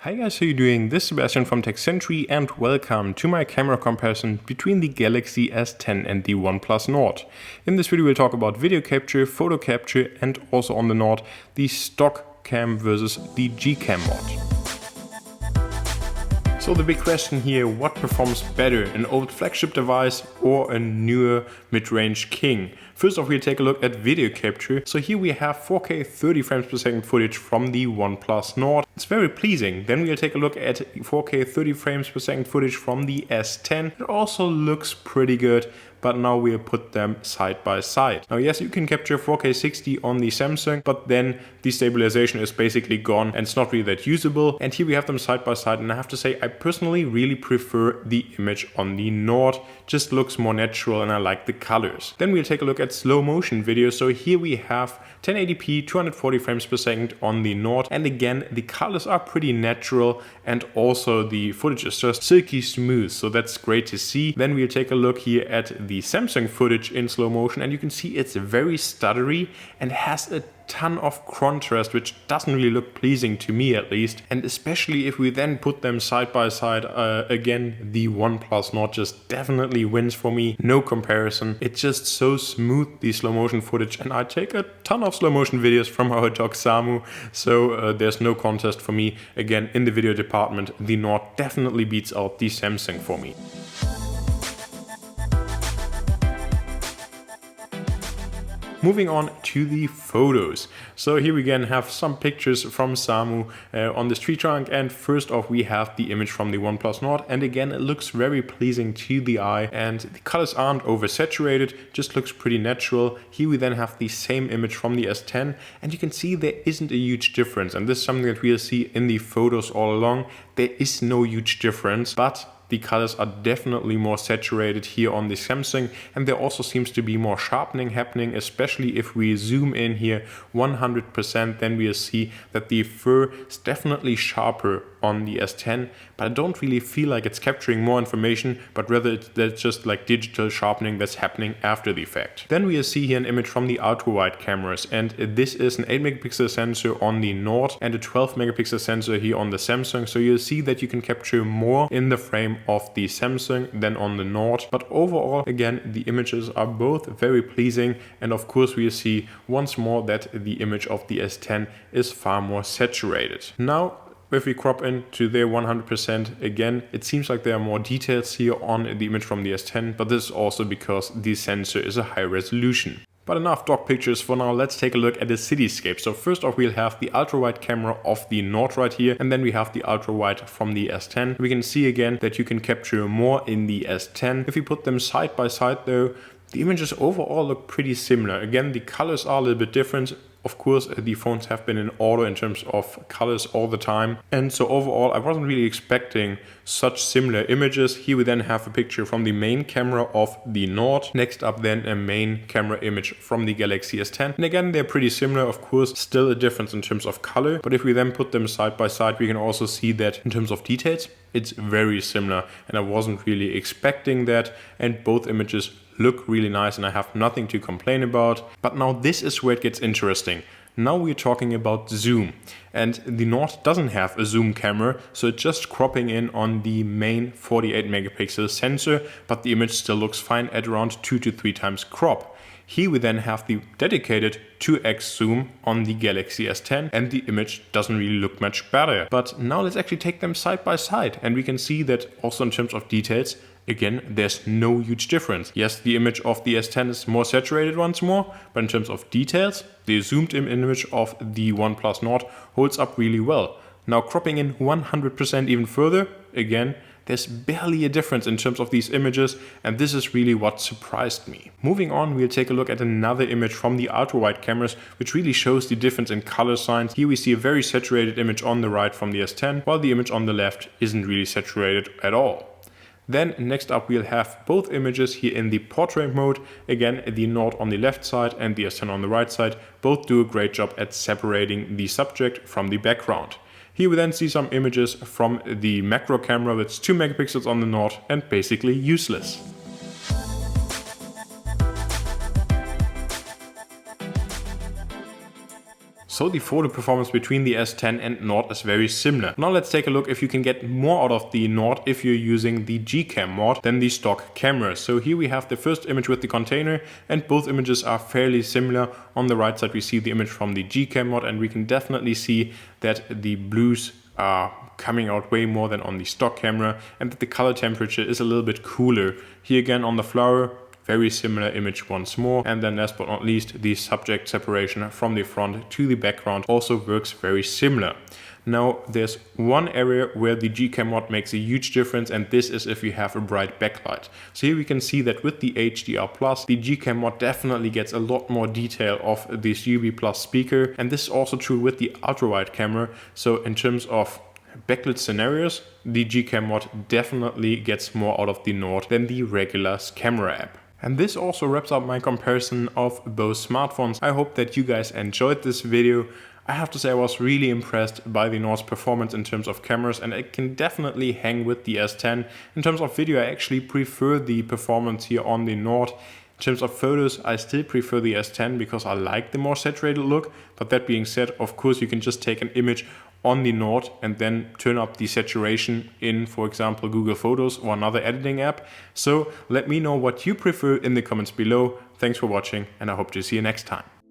Hi guys, how you doing? This is Sebastian from TechCentry and welcome to my camera comparison between the Galaxy S10 and the OnePlus Nord. In this video we'll talk about video capture, photo capture and also on the Nord, the stock cam versus the GCam mod. So the big question here, what performs better, an old flagship device or a newer mid-range king? First off, we'll take a look at video capture. So here we have 4K 30 frames per second footage from the OnePlus Nord. It's very pleasing. Then we'll take a look at 4K 30 frames per second footage from the S10. It also looks pretty good, but now we'll put them side by side. Now yes, you can capture 4K 60 on the Samsung, but then the stabilization is basically gone and it's not really that usable. And here we have them side by side, and I have to say I personally really prefer the image on the Nord. Just looks more natural and I like the colors. Then we'll take a look at slow motion video. So here we have 1080p 240 frames per second on the Nord, and again the colors are pretty natural and also the footage is just silky smooth, so that's great to see. Then we'll take a look here at the Samsung footage in slow motion, and you can see it's very stuttery and has a ton of contrast, which doesn't really look pleasing to me at least. And especially if we then put them side by side, again the OnePlus Nord just definitely wins for me, no comparison. It's just so smooth, the slow motion footage, and I take a ton of slow motion videos from our dog Samu, so there's no contest for me. Again, in the video department the Nord definitely beats out the Samsung for me. Moving on to the photos. So here we again have some pictures from Samu on this tree trunk, and first off we have the image from the OnePlus Nord, and again it looks very pleasing to the eye and the colors aren't oversaturated, just looks pretty natural. Here we then have the same image from the S10, and you can see there isn't a huge difference, and this is something that we'll see in the photos all along. There is no huge difference, but the colors are definitely more saturated here on the Samsung, and there also seems to be more sharpening happening, especially if we zoom in here 100%, then we'll see that the fur is definitely sharper on the S10, but I don't really feel like it's capturing more information, but rather that's just like digital sharpening that's happening after the fact. Then we'll see here an image from the ultra-wide cameras, and this is an 8 megapixel sensor on the Nord and a 12 megapixel sensor here on the Samsung, so you'll see that you can capture more in the frame of the Samsung than on the Nord, but overall again the images are both very pleasing, and of course we'll see once more that the image of the S10 is far more saturated. Now if we crop into their 100%, again, it seems like there are more details here on the image from the S10, but this is also because the sensor is a high resolution. But enough dog pictures for now, let's take a look at the cityscape. So first off we'll have the ultra-wide camera of the Nord right here, and then we have the ultra-wide from the S10. We can see again that you can capture more in the S10. If we put them side by side though, the images overall look pretty similar. Again, the colors are a little bit different. Of course, the phones have been in order in terms of colors all the time. And so overall, I wasn't really expecting such similar images. Here we then have a picture from the main camera of the Nord. Next up then a main camera image from the Galaxy S10. And again, they're pretty similar, of course, still a difference in terms of color. But if we then put them side by side, we can also see that in terms of details, it's very similar. And I wasn't really expecting that. And both images look really nice and I have nothing to complain about. But now this is where it gets interesting. Now we're talking about zoom, and the Nord doesn't have a zoom camera, so it's just cropping in on the main 48 megapixel sensor, but the image still looks fine at around 2 to 3 times crop. Here we then have the dedicated 2x zoom on the Galaxy S10, and the image doesn't really look much better. But now let's actually take them side by side, and we can see that also in terms of details, again, there's no huge difference. Yes, the image of the S10 is more saturated once more, but in terms of details, the zoomed in image of the OnePlus Nord holds up really well. Now cropping in 100% even further, again, there's barely a difference in terms of these images, and this is really what surprised me. Moving on, we'll take a look at another image from the ultra-wide cameras, which really shows the difference in color signs. Here we see a very saturated image on the right from the S10, while the image on the left isn't really saturated at all. Then next up we'll have both images here in the portrait mode. Again, the Nord on the left side and the S10 on the right side both do a great job at separating the subject from the background. Here we then see some images from the macro camera with 2 megapixels on the Nord and basically useless. So the photo performance between the S10 and Nord is very similar. Now let's take a look if you can get more out of the Nord if you're using the GCam mod than the stock camera. So here we have the first image with the container, and both images are fairly similar. On the right side we see the image from the GCam mod, and we can definitely see that the blues are coming out way more than on the stock camera, and that the color temperature is a little bit cooler. Here again on the flower, very similar image once more. And then last but not least, the subject separation from the front to the background also works very similar. Now there's one area where the GCam mod makes a huge difference, and this is if you have a bright backlight. So here we can see that with the HDR+, the GCam mod definitely gets a lot more detail of this UV+ speaker, and this is also true with the ultra-wide camera. So in terms of backlit scenarios, the GCam mod definitely gets more out of the Nord than the regular camera app. And this also wraps up my comparison of both smartphones. I hope that you guys enjoyed this video. I have to say I was really impressed by the Nord's performance in terms of cameras, and it can definitely hang with the S10. In terms of video, I actually prefer the performance here on the Nord. In terms of photos, I still prefer the S10 because I like the more saturated look. But that being said, of course, you can just take an image on the Nord and then turn up the saturation in, for example, Google Photos or another editing app. So let me know what you prefer in the comments below. Thanks for watching, and I hope to see you next time.